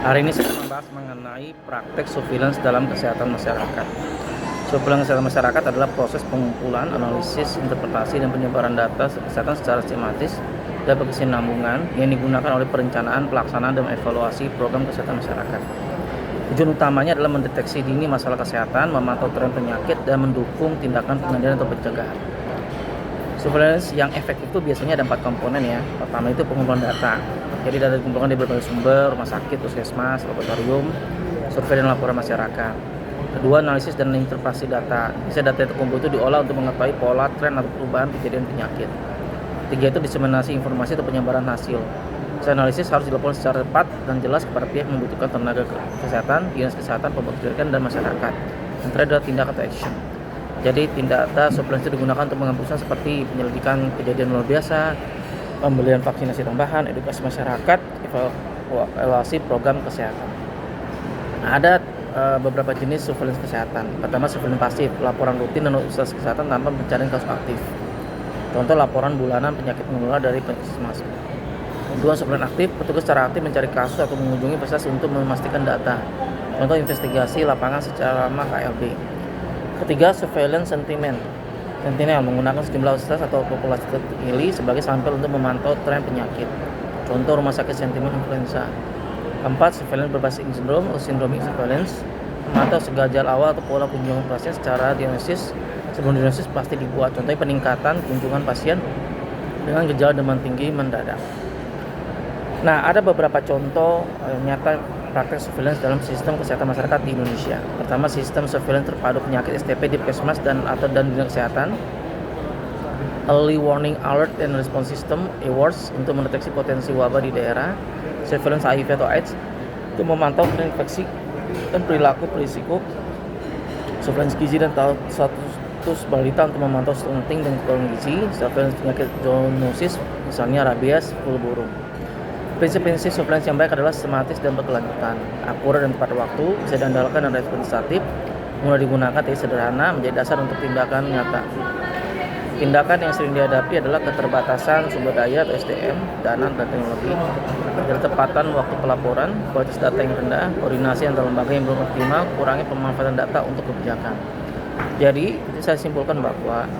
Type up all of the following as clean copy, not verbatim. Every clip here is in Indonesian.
Hari ini saya akan membahas mengenai praktek surveillance dalam kesehatan masyarakat. Surveillance kesehatan masyarakat adalah proses pengumpulan, analisis, interpretasi, dan penyebaran data kesehatan secara sistematis dan berkesinambungan yang digunakan oleh perencanaan, pelaksanaan, dan evaluasi program kesehatan masyarakat. Tujuan utamanya adalah mendeteksi dini masalah kesehatan, memantau tren penyakit, dan mendukung tindakan pengendalian atau pencegahan. Surveillance yang efektif itu biasanya ada 4 komponen ya. Pertama itu pengumpulan data. Jadi data dikumpulkan dari berbagai sumber, rumah sakit, puskesmas, laboratorium, survei dan laporan masyarakat. Kedua, analisis dan interpretasi data. Bisa data yang terkumpul itu diolah untuk mengetahui pola, tren, atau perubahan kejadian penyakit. Tiga itu diseminasi informasi atau penyebaran hasil. Analisis harus dilakukan secara tepat dan jelas kepada pihak yang membutuhkan tenaga kesehatan, dinas kesehatan, pembuat kebijakan, dan masyarakat. Yang terakhir adalah tindak atau action. Jadi data surveillance itu digunakan untuk menghapuskan seperti penyelidikan kejadian luar biasa, pembelian vaksinasi tambahan, edukasi masyarakat, evaluasi program kesehatan. Nah, ada beberapa jenis surveillance kesehatan. Pertama, surveillance pasif, laporan rutin dan usaha kesehatan tanpa pencarian kasus aktif. Contoh laporan bulanan penyakit menular dari puskesmas. Kedua, surveillance aktif, petugas secara aktif mencari kasus atau mengunjungi puskesmas untuk memastikan data. Contoh investigasi lapangan secara lama KLB. Ketiga, surveillance sentinel menggunakan sejumlah universitas atau populasi terpilih sebagai sampel untuk memantau tren penyakit. Contoh rumah sakit sentimen influenza. Keempat, surveillance berbasis sindrom atau syndromic surveillance, memantau segajal awal atau pola kunjungan pasien secara diagnosis sebelum diagnosis pasti dibuat. Contohnya peningkatan kunjungan pasien dengan gejala demam tinggi mendadak. Nah, ada beberapa contoh nyata praktek surveillance dalam sistem kesehatan masyarakat di Indonesia. Pertama, sistem surveillance terpadu penyakit STP di puskesmas dan dinas kesehatan. Early Warning Alert and Response System (EWARS) untuk mendeteksi potensi wabah di daerah. Surveillance HIV atau AIDS untuk memantau tren infeksi dan perilaku berisiko. Surveillance gizi dan status balita untuk memantau stunting dan kekurangan gizi. Surveillance penyakit zoonosis, misalnya rabies, flu burung. Prinsip-prinsip surveillance yang baik adalah sistematis dan berkelanjutan, akurat dan tepat waktu, bisa diandalkan dan representatif, mudah digunakan, tidak sederhana, menjadi dasar untuk tindakan nyata. Tindakan yang sering dihadapi adalah keterbatasan sumber daya atau SDM, dana dan teknologi, ketepatan waktu pelaporan, kualitas data yang rendah, koordinasi antar lembaga yang belum optimal, kurangnya pemanfaatan data untuk kebijakan. Jadi, saya simpulkan bahwa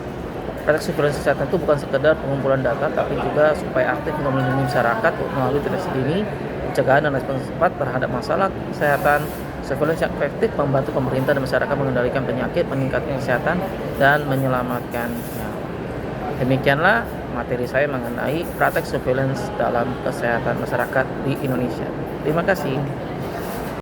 praktek surveillance kesehatan itu bukan sekedar pengumpulan data, tapi juga supaya aktif untuk melindungi masyarakat melalui deteksi dini, pencegahan dan respons cepat terhadap masalah kesehatan. Surveillance yang efektif membantu pemerintah dan masyarakat mengendalikan penyakit, meningkatkan kesehatan, dan menyelamatkan nyawa. Demikianlah materi saya mengenai praktek surveillance dalam kesehatan masyarakat di Indonesia. Terima kasih.